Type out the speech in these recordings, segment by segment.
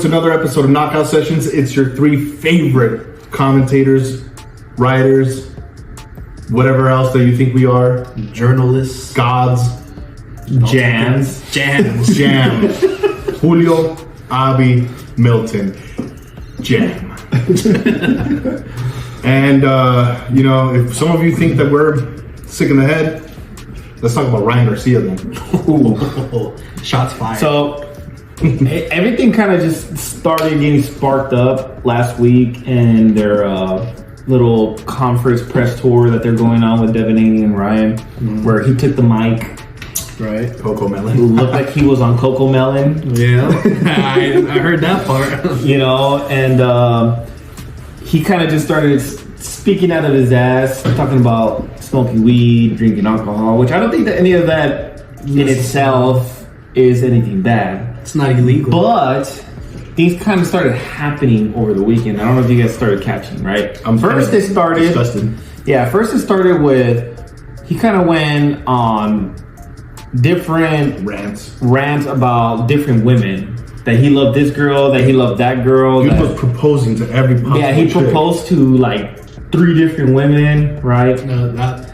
to another episode of Knockout Sessions. It's your three favorite commentators, writers, whatever else that you think we are. Journalists. Gods. Jams. Julio, Abby, Milton. Jam. And, if some of you think that we're sick in the head, let's talk about Ryan Garcia then. Ooh. Shots fired. So everything kind of just started getting sparked up last week in their little conference press tour that they're going on with Devinhaney and Ryan, where he took the mic. Right. Coco Melon. It looked like he was on Coco Melon. Yeah. I heard that part. And he kind of just started speaking out of his ass, talking about smoking weed, drinking alcohol, which I don't think that any of that in itself is anything bad. It's not illegal. But things kind of started happening over the weekend. I don't know if you guys started catching, right? First it started with, he kind of went on different rants about different women. That he loved this girl, that he loved that girl. He was proposing to every possible he proposed to like 3 different women, right?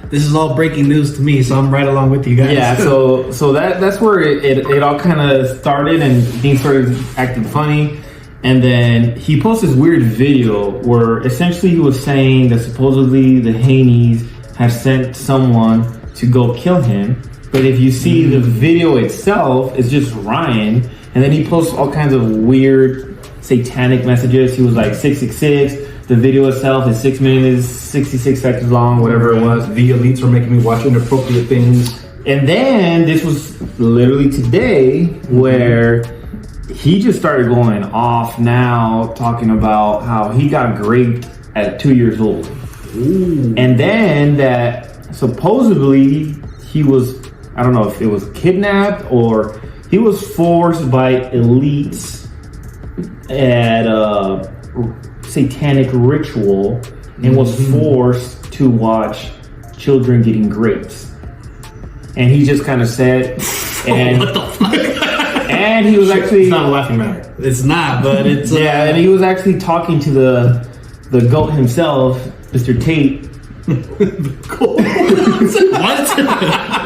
This is all breaking news to me, so I'm right along with you guys. Yeah, so that's where it all kind of started, and things started acting funny. And then he posted this weird video where essentially he was saying that supposedly the Haneys have sent someone to go kill him. But if you see the video itself, it's just Ryan. And then he posts all kinds of weird satanic messages. He was like 666. The video itself is 6 minutes, 66 seconds long, whatever it was. The elites were making me watch inappropriate things. And then this was literally today where he just started going off now, talking about how he got raped at 2 years old. Ooh. And then that supposedly he was, I don't know if it was kidnapped or he was forced by elites at a satanic ritual and was forced to watch children getting raped. And he just kind of said, and what the fuck? And he was actually, it's not a laughing matter. It's not, but it's yeah. And he was actually talking to the goat himself, Mr. Tate. What?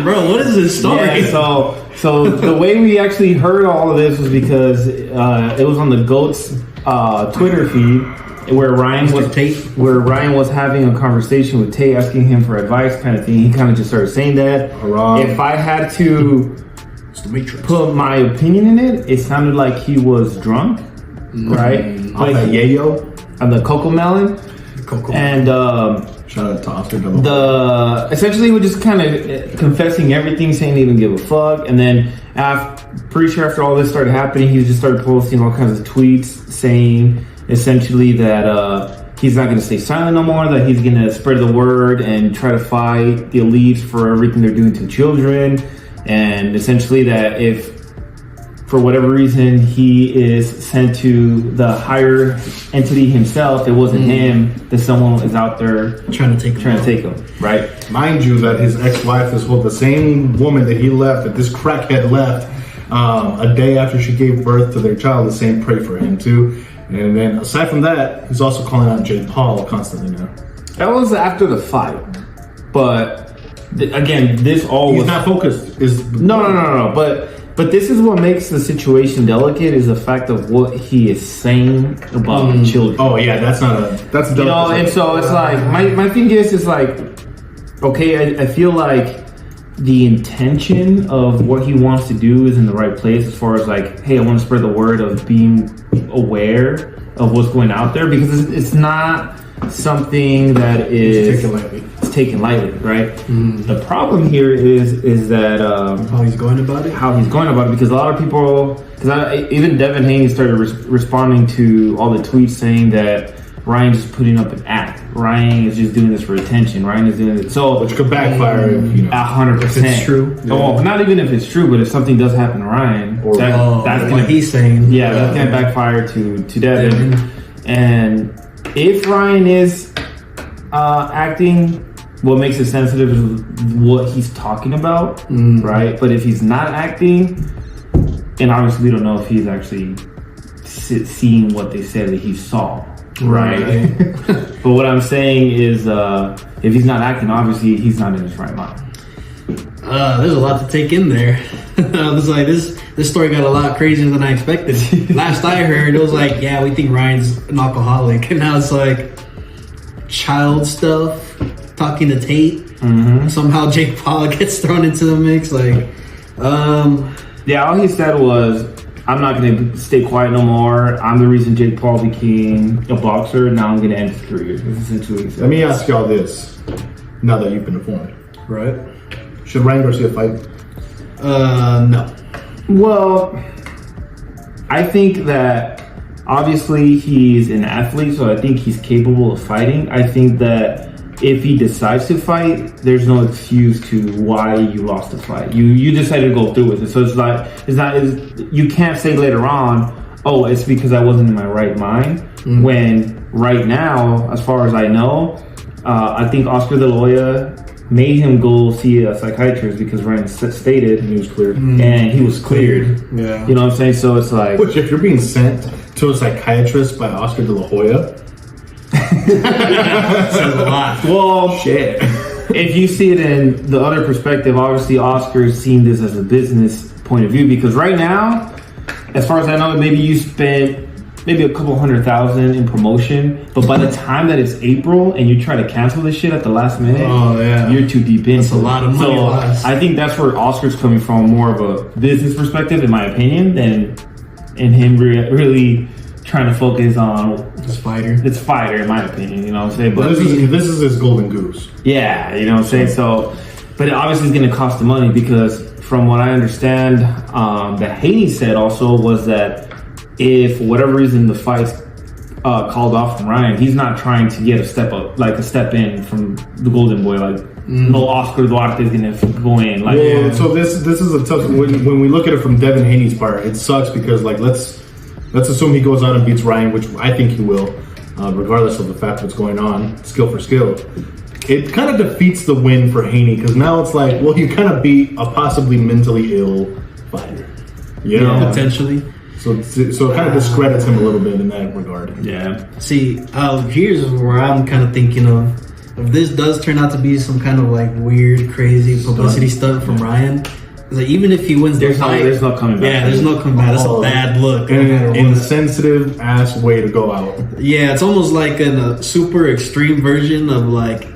Bro, what is this story? Yeah, so the way we actually heard all of this was because it was on the GOAT's Twitter feed where Ryan was having a conversation with Tate, asking him for advice, kind of thing. He kind of just started saying that. If I had to put my opinion in it, it sounded like he was drunk, right? Like yayo on the Coco Melon. And shout out to Oscar. Essentially, we're just kind of confessing everything, saying he didn't give a fuck. And then, pretty sure after all this started happening, he just started posting all kinds of tweets saying essentially that he's not going to stay silent no more, that he's going to spread the word and try to fight the elites for everything they're doing to children. And essentially that if for whatever reason he is sent to the higher entity himself, it wasn't him, that someone is out there trying to take him, right? Mind you that his ex-wife is the same woman that he left, that this crackhead left a day after she gave birth to their child. The same pray for him too. And then aside from that, he's also calling out Jake Paul constantly now. That was after the fight, but again, this all he's not focused. No. But this is what makes the situation delicate, is the fact of what he is saying about children. Oh yeah, that's and so it's like my thing is like, okay, I feel like the intention of what he wants to do is in the right place, as far as like, hey, I want to spread the word of being aware of what's going out there, because it's not something that is taken lightly, right? The problem here is that how he's going about it, because a lot of people, even Devinhaney started responding to all the tweets saying that Ryan's just putting up an act. Ryan is just doing this for attention. Ryan is doing it which could backfire. 100%. If it's true. Yeah. Well, not even if it's true, but if something does happen to Ryan, that's what he's saying. Yeah, that's gonna backfire to Devin. And if Ryan is acting, what makes it sensitive is what he's talking about, right? But if he's not acting, and obviously we don't know if he's actually seeing what they said that he saw, right? But what I'm saying is, if he's not acting, obviously he's not in his right mind. There's a lot to take in there. I was like, this story got a lot crazier than I expected. Last I heard, it was like, yeah, we think Ryan's an alcoholic, and now it's like child stuff, talking to Tate. Somehow Jake Paul gets thrown into the mix. Like, yeah, all he said was, I'm not going to stay quiet no more. I'm the reason Jake Paul became a boxer. Now I'm going to end his career. This is essentially what he said. Let me ask y'all this, now that you've been informed. right? Should Ryan Garcia fight? No. Well, I think that obviously he's an athlete, so I think he's capable of fighting. I think that if he decides to fight, there's no excuse to why you lost the fight. You decided to go through with it. So you can't say later on, oh, it's because I wasn't in my right mind. When right now, as far as I know, I think Oscar De La Hoya made him go see a psychiatrist because Ryan stated And he was cleared. and he was cleared. Yeah. You know what I'm saying? So it's like, Which, if you're being sent to a psychiatrist by Oscar De La Hoya, Says a lot. well, shit. if you see it in the other perspective, obviously Oscar's seen this as a business point of view because right now, as far as I know, maybe you spent maybe a couple $100,000 in promotion, but by the time that it's April and you try to cancel this shit at the last minute, Oh, yeah. you're too deep in. That's a lot of money So lost. I think that's where Oscar's coming from, more of a business perspective, in my opinion, than in him really trying to focus on This fighter. this fighter, in my opinion. You know what I'm saying? But This is his golden goose. yeah, you know what I'm saying? So, but it obviously is going to cost the money because from what I understand, that Haney said also was that if for whatever reason the fight's called off from Ryan, he's not trying to get a step in from the Golden Boy. Like, no Oscar Duarte is going to go in. Like, Well, so this is a tough. When we look at it from Devinhaney's part, it sucks because like let's assume he goes out and beats Ryan, which I think he will, regardless of the fact what's going on, skill for skill. It kind of defeats the win for Haney because now it's like, well, you kind of beat a possibly mentally ill fighter, you know? Yeah. Potentially. So it kind of discredits him a little bit in that regard. yeah. See, here's where I'm kind of thinking of. If this does turn out to be some kind of like weird, crazy publicity stunt from Ryan, it's like even if he wins the fight, There's no coming back. yeah, there's no coming back. That's a bad look. And no matter an what. insensitive ass way to go out. Yeah, it's almost like a super extreme version of like,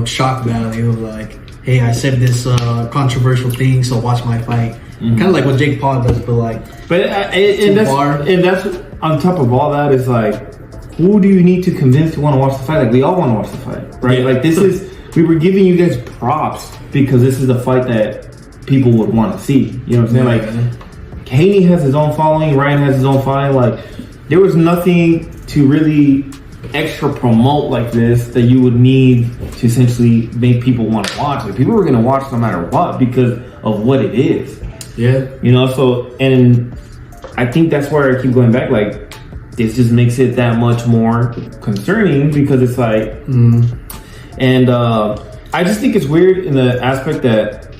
shock value of like, hey, I said this controversial thing, so watch my fight. Kind of like what Jake Paul does, but like, But and that's on top of all that is like, who do you need to convince to want to watch the fight? Like, we all want to watch the fight, right? Yeah. Like, we were giving you guys props because this is the fight that people would want to see. You know what I'm saying? Like, Haney has his own following, Ryan has his own following. Like, there was nothing to really extra promote like this that you would need to essentially make people want to watch it. People were going to watch no matter what because of what it is. yeah, So, and I think that's where I keep going back. Like, this just makes it that much more concerning because it's like, and I just think it's weird in the aspect that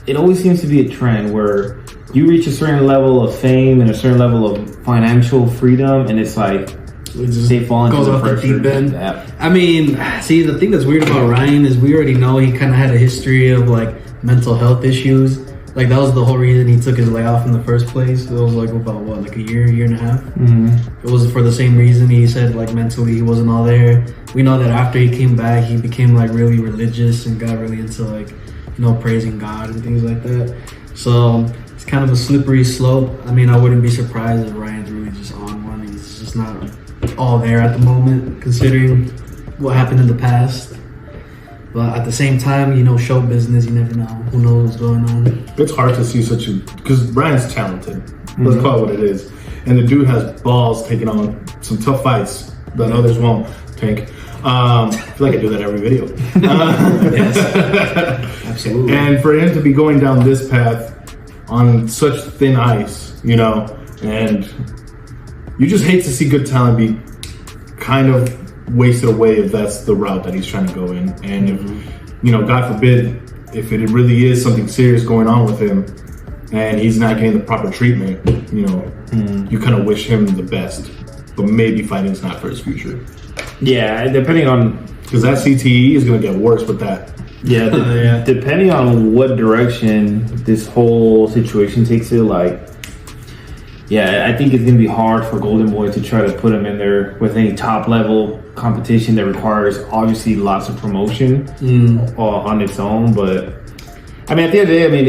it always seems to be a trend where you reach a certain level of fame and a certain level of financial freedom, and it's like they fall into goes the off the pressure. deep end. Yeah. I mean, see, the thing that's weird about Ryan is we already know he kind of had a history of like mental health issues. Like that was the whole reason he took his layoff in the first place. It was like about what, like a year and a half. It was for the same reason. He said like mentally he wasn't all there. We know that after he came back, he became like really religious and got really into like praising God and things like that. So it's kind of a slippery slope. I mean, I wouldn't be surprised if Ryan's really just on one. He's just not all there at the moment, considering what happened in the past. But at the same time, show business, you never know. Who knows what's going on? It's hard to see because Ryan's talented. Let's call it what it is. And the dude has balls taking on some tough fights that others won't take. I feel like I do that every video. Yes, absolutely. And for him to be going down this path on such thin ice, and you just hate to see good talent be kind of wasted away if that's the route that he's trying to go in. And if, God forbid, if it really is something serious going on with him, and he's not getting the proper treatment, you kind of wish him the best. But maybe fighting's not for his future. Yeah, depending on... Because that CTE is going to get worse with that. Yeah, depending on what direction this whole situation takes it, like... Yeah, I think it's going to be hard for Golden Boy to try to put him in there with any top-level competition that requires, obviously, lots of promotion on its own. But, I mean, at the end of the day, I mean,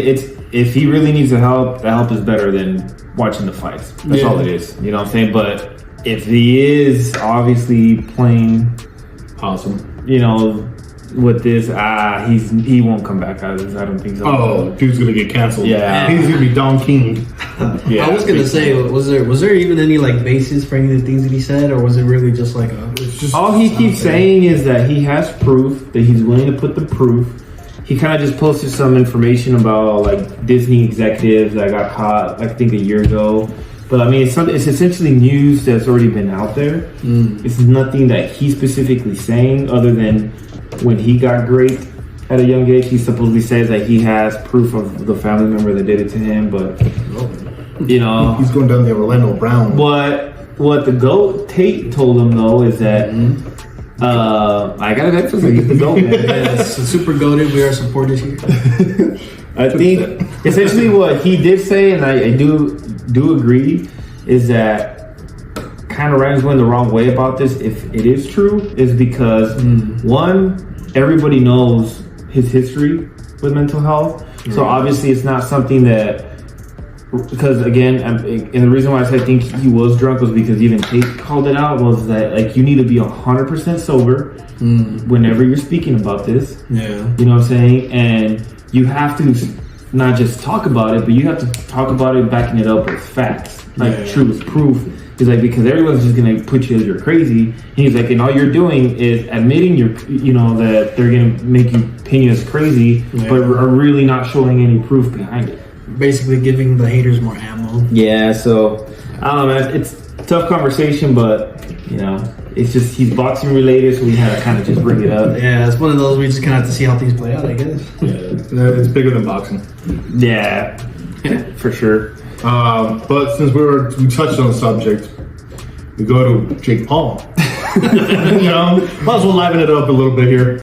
if he really needs the help is better than watching the fights. That's all it is. You know what I'm saying? But if he is obviously playing Awesome. with this, he won't come back out of this. I don't think so. Oh, dude's gonna get canceled. Yeah. He's gonna be Don King. I was gonna say, was there even any like basis for any of the things that he said, or was it really just like all he keeps saying is that he has proof, that he's willing to put the proof. He kind of just posted some information about like Disney executives that got caught, I think, a year ago. But I mean, it's essentially news that's already been out there. It's nothing that he's specifically saying, other than when he got raped at a young age, he supposedly says that he has proof of the family member that did it to him. But he's going down the Orlando Brown. What the GOAT Tate told him though is that I gotta emphasize he's the GOAT, man. it's super goated. We are supporters here. I think essentially what he did say, and I do agree, is that kind of Ryan's going the wrong way about this. If it is true, is because one, everybody knows his history with mental health, so obviously it's not something that. Because again, and the reason why I said I think he was drunk was because even Tate called it out, was that like you need to be 100% sober whenever you're speaking about this. Yeah, you know what I'm saying, and you have to not just talk about it, but you have to talk about it backing it up with facts, like truth, proof. He's like, because everyone's just gonna put you as you're crazy. He's like, and all you're doing is admitting that they're gonna make you pin you as crazy, but are really not showing any proof behind it. Basically giving the haters more ammo. Yeah, so I don't know, man. It's a tough conversation, but it's just he's boxing related, so we had to kind of just bring it up. Yeah, it's one of those we just kind of have to see how things play out, I guess. Yeah, it's bigger than boxing. Yeah, for sure. But since we touched on the subject, we go to Jake Paul. Might as well liven it up a little bit here.